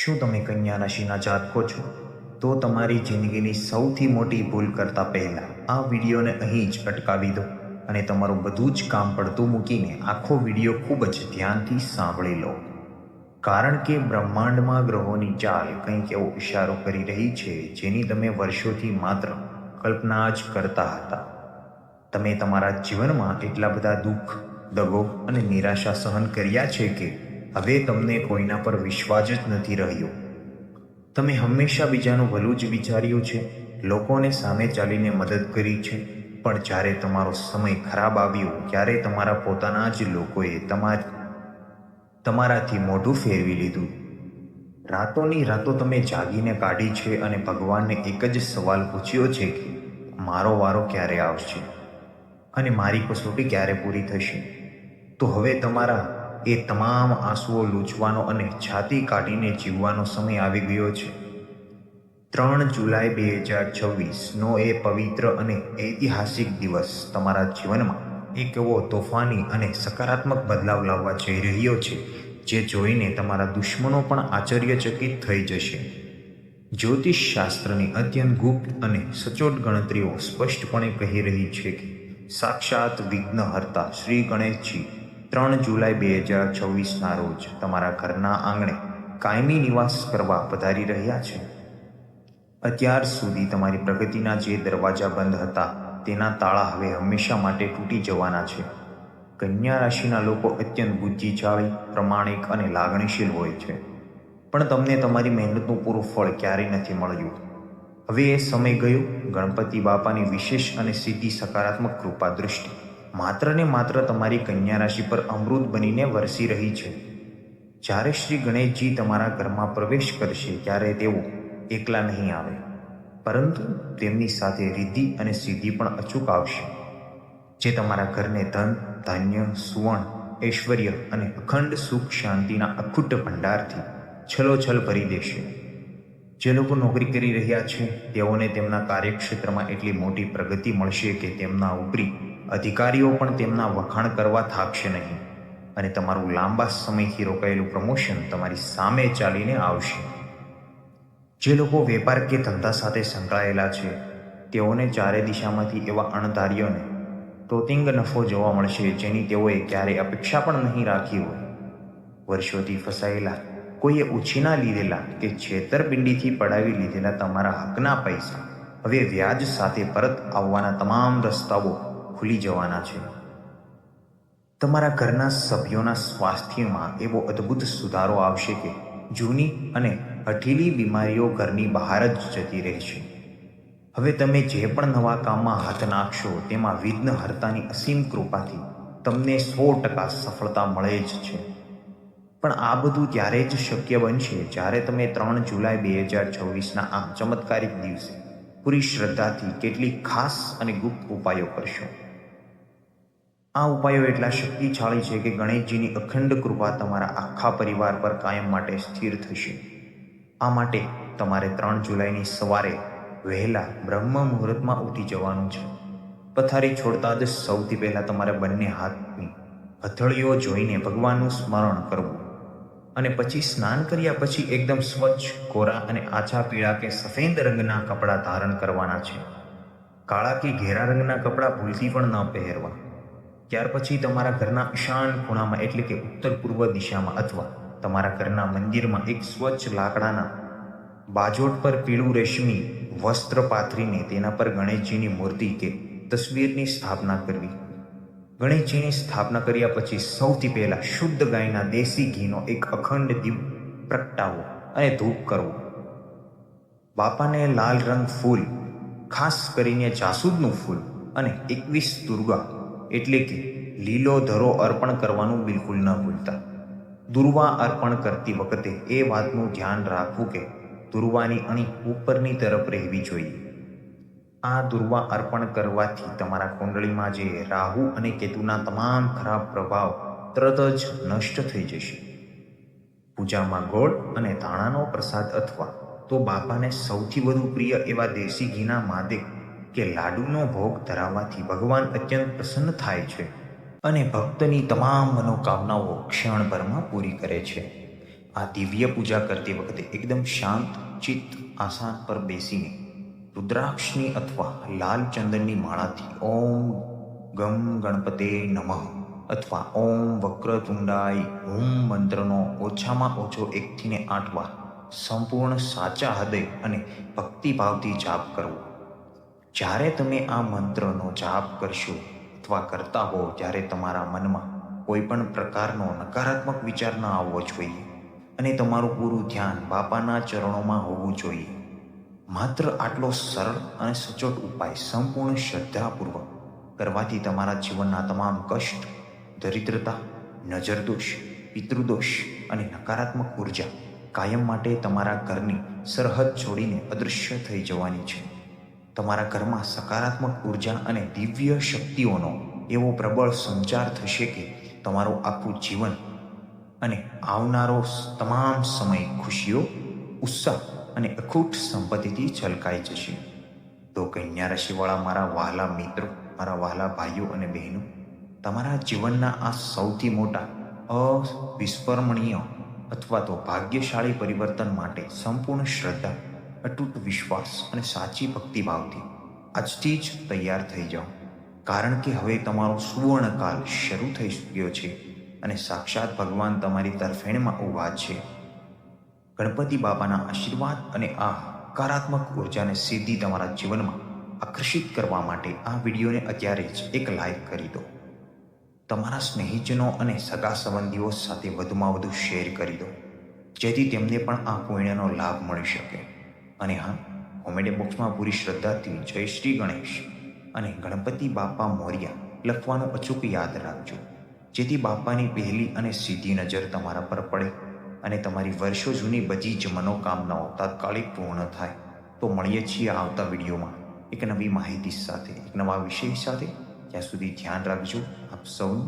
શું તમે કન્યા રાશિના જાતકો છો? તો તમારી જિંદગીની સૌથી મોટી ભૂલ કરતાં પહેલાં આ વિડીયોને અહીં જ અટકાવી દો અને તમારું બધું જ કામ પડતું મૂકીને આખો વિડીયો ખૂબ જ ધ્યાનથી સાંભળી લો. કારણ કે બ્રહ્માંડમાં ગ્રહોની ચાલ કંઈક એવો ઇશારો કરી રહી છે જેની તમે વર્ષોથી માત્ર કલ્પના જ કરતા હતા. તમે તમારા જીવનમાં એટલા બધા દુઃખ, દગો અને નિરાશા સહન કર્યા છે કે હવે તમને કોઈના પર વિશ્વાસ જ નથી રહ્યો. તમે હંમેશા બીજાનું ભલું જ વિચાર્યું છે, લોકોને સામે ચાલીને મદદ કરી છે, પણ જ્યારે તમારો સમય ખરાબ આવ્યો ત્યારે તમારા પોતાના જ લોકોએ તમારાથી મોઢું ફેરવી લીધું. રાતોની રાતો તમે જાગીને કાઢી છે અને ભગવાનને એક જ સવાલ પૂછ્યો છે કે મારો વારો ક્યારે આવશે અને મારી કસોટી ક્યારે પૂરી થશે. તો હવે તમારા એ તમામ આંસુઓ લૂછવાનો અને છાતી કાઢીને જીવવાનો સમય આવી ગયો છે. 3 જુલાઈ 2026નો એ પવિત્ર અને ઐતિહાસિક દિવસ તમારા જીવનમાં એક એવો તોફાની અને સકારાત્મક બદલાવ લાવવા જઈ રહ્યો છે જે જોઈને તમારા દુશ્મનો પણ આશ્ચર્યચકિત થઈ જશે. જ્યોતિષ શાસ્ત્રની અત્યંત ગુપ્ત અને સચોટ ગણતરીઓ સ્પષ્ટપણે કહી રહી છે કે સાક્ષાત વિઘ્નહર્તા શ્રી ગણેશજી 3 જુલાઈ 2026ના રોજ તમારા ઘરના આંગણે કાયમી નિવાસ કરવા પધારી રહ્યા છે. અત્યાર સુધી તમારી પ્રગતિના જે દરવાજા બંધ હતા તેના તાળા હવે હંમેશા માટે તૂટી જવાના છે. કન્યા રાશિના લોકો અત્યંત બુદ્ધિશાળી, પ્રમાણિક અને લાગણીશીલ હોય છે, પણ તમને તમારી મહેનતનું પૂરું ફળ ક્યારેય નથી મળ્યું. હવે એ સમય ગયો. ગણપતિ બાપાની વિશેષ અને સીધી સકારાત્મક કૃપા દૃષ્ટિ માત્ર ને માત્ર તમારી કન્યા રાશિ પર અમૃત બનીને વરસી રહી છે. જ્યારે શ્રી ગણેશજી તમારા ઘરમાં પ્રવેશ કરશે ત્યારે તેઓ એકલા નહીં આવે, પરંતુ તેમની સાથે રિદ્ધિ અને સિદ્ધિ પણ અચૂક આવશે, જે તમારા ઘરને ધન, ધાન્ય, સુવર્ણ, ઐશ્વર્ય અને અખંડ સુખ શાંતિના અખૂટ ભંડારથી છલોછલ ભરી દેશે. જે લોકો નોકરી કરી રહ્યા છે તેઓને તેમના કાર્યક્ષેત્રમાં એટલી મોટી પ્રગતિ મળશે કે તેમના ઉપરી અધિકારીઓ પણ તેમના વખાણ કરવા થાકશે નહીં અને તમારું લાંબા સમયથી રોકાયેલું પ્રમોશન તમારી સામે ચાલીને આવશે. જે લોકો વેપાર કે ધંધા સાથે સંકળાયેલા છે તેઓને ચારે દિશામાંથી એવા અણધાર્યોને તોતિંગ નફો જોવા મળશે જેની તેઓએ ક્યારેય અપેક્ષા પણ નહીં રાખી હોય. વર્ષોથી ફસાયેલા, કોઈએ ઉછીના લીધેલા કે છેતરપિંડીથી પડાવી લીધેલા તમારા હકના પૈસા હવે વ્યાજ સાથે પરત આવવાના તમામ રસ્તાઓ ખુલી જવાના છે. તમારા ઘરના સભ્યોના સ્વાસ્થ્યમાં એવો અદ્ભુત સુધારો આવશે કે જૂની અને હઠીલી બીમારીઓ ઘરની બહાર જ જતી રહેશે. હવે તમે જે પણ નવા કામમાં હાથ નાખશો તેમાં વિઘ્નહર્તાની અસીમ કૃપાથી તમને 100% સફળતા મળે જ છે. પણ આ બધું ત્યારે જ શક્ય બનશે જ્યારે તમે 3 જુલાઈ 2026ના આ ચમત્કારિક દિવસે પૂરી શ્રદ્ધાથી કેટલીક ખાસ અને ગુપ્ત ઉપાયો કરશો. આ ઉપાયો એટલા શક્તિશાળી છે કે ગણેશજીની અખંડ કૃપા તમારા આખા પરિવાર પર કાયમ માટે સ્થિર થશે. આ માટે તમારે 3 જુલાઈની સવારે વહેલા બ્રહ્મ મુહૂર્તમાં ઉઠી જવાનું છે. પથારી છોડતા જ સૌથી પહેલાં તમારે બંને હાથની હથેળીઓ જોઈને ભગવાનનું સ્મરણ કરવું અને પછી સ્નાન કર્યા પછી એકદમ સ્વચ્છ, કોરા અને આછા પીળા કે સફેદ રંગના કપડાં ધારણ કરવાના છે. કાળા કે ઘેરા રંગના કપડાં ભૂલથી પણ ન પહેરવા. ત્યાર પછી તમારા ઘરના ઈશાન ખૂણામાં એટલે કે ઉત્તર પૂર્વ દિશામાં અથવા તમારા ઘરના મંદિરમાં એક સ્વચ્છ લાકડાના બાજોટ પર પીળું રેશમી વસ્ત્ર પાથરીને તેના પર ગણેશજીની મૂર્તિ કે તસવીરની સ્થાપના કરવી. ગણેશજીની સ્થાપના કર્યા પછી સૌથી પહેલાં શુદ્ધ ગાયના દેશી ઘીનો એક અખંડ દીપ પ્રગટાવો અને ધૂપ કરવો. બાપાને લાલ રંગ ફૂલ, ખાસ કરીને જાસૂદનું ફૂલ અને 21 દુર્ગા એટલે કે લીલો ધરો અર્પણ કરવાનું બિલકુલ ન ભૂલતા. દુર્વા અર્પણ કરતી વખતે એ વાતનું ધ્યાન રાખવું કે દુર્વાની અણી ઉપરની તરફ રહેવી જોઈએ. આ દુર્વા અર્પણ કરવાથી તમારા કુંડળીમાં જે રાહુ અને કેતુના તમામ ખરાબ પ્રભાવ તરત જ નષ્ટ થઈ જશે. પૂજામાં ગોળ અને ધાણાનો પ્રસાદ અથવા તો બાપાને સૌથી વધુ પ્રિય એવા દેશી ઘીના માદે કે લાડુનો ભોગ ધરાવવાથી ભગવાન અત્યંત પ્રસન્ન થાય છે અને ભક્તની તમામ મનોકામનાઓ ક્ષણભરમાં પૂરી કરે છે. આ દિવ્ય પૂજા કરતી વખતે એકદમ શાંત ચિત્ત આસન પર બેસીને રુદ્રાક્ષની અથવા લાલ ચંદનની માળાથી ઓમ ગમ ગણપતે નમઃ અથવા ઓમ વક્રતુંડાય હુમ મંત્રનો ઓછામાં ઓછો 1 થી 8 વાર સંપૂર્ણ સાચા હૃદય અને ભક્તિભાવથી જાપ કરવો. જ્યારે તમે આ મંત્રનો જાપ કરશો અથવા કરતા હો ત્યારે તમારા મનમાં કોઈ પણ પ્રકારનો નકારાત્મક વિચાર ન આવવો જોઈએ અને તમારું પૂરું ધ્યાન બાપાના ચરણોમાં હોવું જોઈએ. માત્ર આટલો સરળ અને સચોટ ઉપાય સંપૂર્ણ શ્રદ્ધાપૂર્વક કરવાથી તમારા જીવનના તમામ કષ્ટ, દરિદ્રતા, નજરદોષ, પિતૃદોષ અને નકારાત્મક ઉર્જા કાયમ માટે તમારા ઘરની સરહદ છોડીને અદૃશ્ય થઈ જવાની છે. તમારા ઘરમાં સકારાત્મક ઉર્જા અને દિવ્ય શક્તિઓનો એવો પ્રબળ સંચાર થશે કે તમારું આખું જીવન અને આવનારો તમામ સમય ખુશીઓ, ઉત્સાહ અને અખૂટ સંપત્તિથી છલકાઈ જશે. તો કન્યા રાશિવાળા મારા વહાલા મિત્રો, મારા વહાલા ભાઈઓ અને બહેનો, તમારા જીવનના આ સૌથી મોટા અવિસ્મરણીય અથવા તો ભાગ્યશાળી પરિવર્તન માટે સંપૂર્ણ શ્રદ્ધા, અતૂટ વિશ્વાસ અને સાચી ભક્તિભાવથી આજથી જ તૈયાર થઈ જાઓ. કારણ કે હવે તમારો સુવર્ણકાળ શરૂ થઈ ચૂક્યો છે અને સાક્ષાત ભગવાન તમારી તરફેણમાં ઊભા છે. ગણપતિ બાપાના આશીર્વાદ અને આ હકારાત્મક ઉર્જાને સીધી તમારા જીવનમાં આકર્ષિત કરવા માટે આ વિડીયોને અત્યારે જ એક લાઈક કરી દો. તમારા સ્નેહીજનો અને સગા સંબંધીઓ સાથે વધુમાં વધુ શેર કરી દો, જેથી તેમને પણ આ પુણ્યનો લાભ મળી શકે. અને હા, કોમેન્ટ બોક્સમાં પૂરી શ્રદ્ધાથી જય શ્રી ગણેશ અને ગણપતિ બાપા મોર્યા લખવાનું અચૂક યાદ રાખજો, જેથી બાપાની પહેલી અને સીધી નજર તમારા પર પડે અને તમારી વર્ષો જૂની બધી જ મનોકામનાઓ તાત્કાલિક પૂર્ણ થાય. તો મળીએ છીએ આવતા વિડીયોમાં એક નવી માહિતી સાથે, એક નવા વિષય સાથે. ત્યાં સુધી ધ્યાન રાખજો. આપ સૌનું